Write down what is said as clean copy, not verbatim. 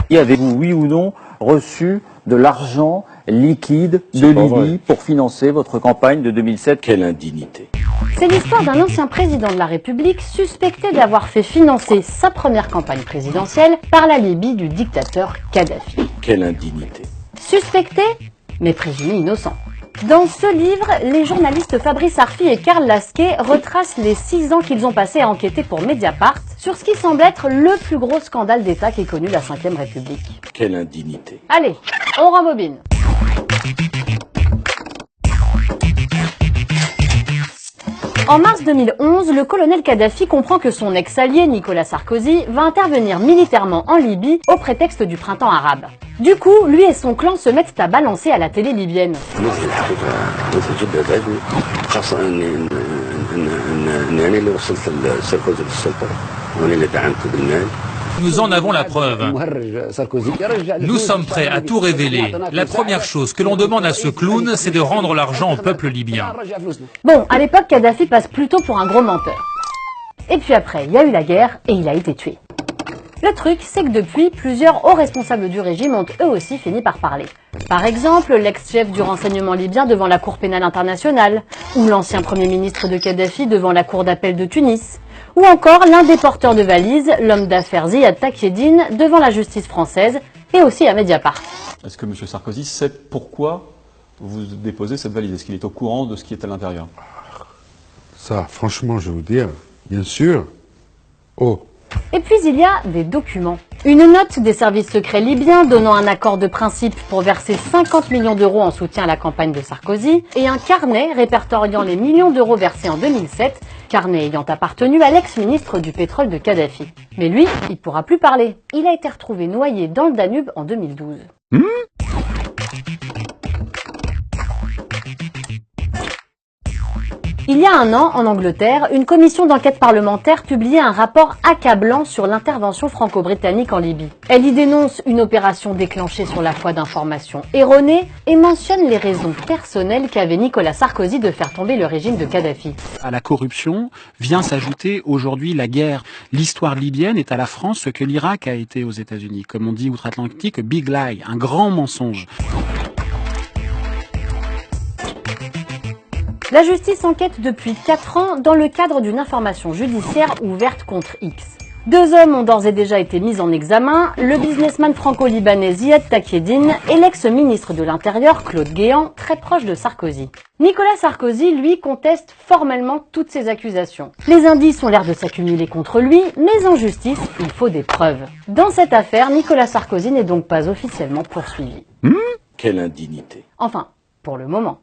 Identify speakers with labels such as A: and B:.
A: Et avez-vous, oui ou non, reçu de l'argent liquide de Libye pour financer votre campagne de 2007?
B: Quelle indignité!
C: C'est l'histoire d'un ancien président de la République suspecté d'avoir fait financer sa première campagne présidentielle par la Libye du dictateur Kadhafi.
B: Quelle indignité!
C: Suspecté, mais présumé innocent. Dans ce livre, les journalistes Fabrice Arfi et Karl Lasquet retracent les 6 ans qu'ils ont passés à enquêter pour Mediapart sur ce qui semble être le plus gros scandale d'État qu'ait connu la Ve République.
B: Quelle indignité!
C: Allez, on rembobine. En mars 2011, le colonel Kadhafi comprend que son ex-allié Nicolas Sarkozy va intervenir militairement en Libye au prétexte du printemps arabe. Du coup, lui et son clan se mettent à balancer à la télé libyenne.
D: Nous en avons la preuve. Nous sommes prêts à tout révéler. La première chose que l'on demande à ce clown, c'est de rendre l'argent au peuple libyen.
C: Bon, à l'époque, Kadhafi passe plutôt pour un gros menteur. Et puis après, il y a eu la guerre et il a été tué. Le truc, c'est que depuis, plusieurs hauts responsables du régime ont eux aussi fini par parler. Par exemple, l'ex-chef du renseignement libyen devant la Cour pénale internationale, ou l'ancien premier ministre de Kadhafi devant la Cour d'appel de Tunis, ou encore l'un des porteurs de valises, l'homme d'affaires Ziad Takieddine, devant la justice française, et aussi à Mediapart.
E: Est-ce que M. Sarkozy sait pourquoi vous déposez cette valise? Est-ce qu'il est au courant de ce qui est à l'intérieur?
F: Ça, franchement, je vais vous dire, bien sûr. Oh.
C: Et puis il y a des documents. Une note des services secrets libyens donnant un accord de principe pour verser 50 millions d'euros en soutien à la campagne de Sarkozy et un carnet répertoriant les millions d'euros versés en 2007, carnet ayant appartenu à l'ex-ministre du pétrole de Kadhafi. Mais lui, il pourra plus parler. Il a été retrouvé noyé dans le Danube en 2012. Il y a un an, en Angleterre, une commission d'enquête parlementaire publiait un rapport accablant sur l'intervention franco-britannique en Libye. Elle y dénonce une opération déclenchée sur la foi d'informations erronées et mentionne les raisons personnelles qu'avait Nicolas Sarkozy de faire tomber le régime de Kadhafi.
G: À la corruption vient s'ajouter aujourd'hui la guerre. L'histoire libyenne est à la France ce que l'Irak a été aux États-Unis. Comme on dit outre-Atlantique, big lie, un grand mensonge.
C: La justice enquête depuis 4 ans dans le cadre d'une information judiciaire ouverte contre X. 2 hommes ont d'ores et déjà été mis en examen, le businessman franco-libanais Ziad Takieddine et l'ex-ministre de l'Intérieur Claude Guéant, très proche de Sarkozy. Nicolas Sarkozy, lui, conteste formellement toutes ces accusations. Les indices ont l'air de s'accumuler contre lui, mais en justice, il faut des preuves. Dans cette affaire, Nicolas Sarkozy n'est donc pas officiellement poursuivi.
B: Quelle indignité!
C: Enfin, pour le moment.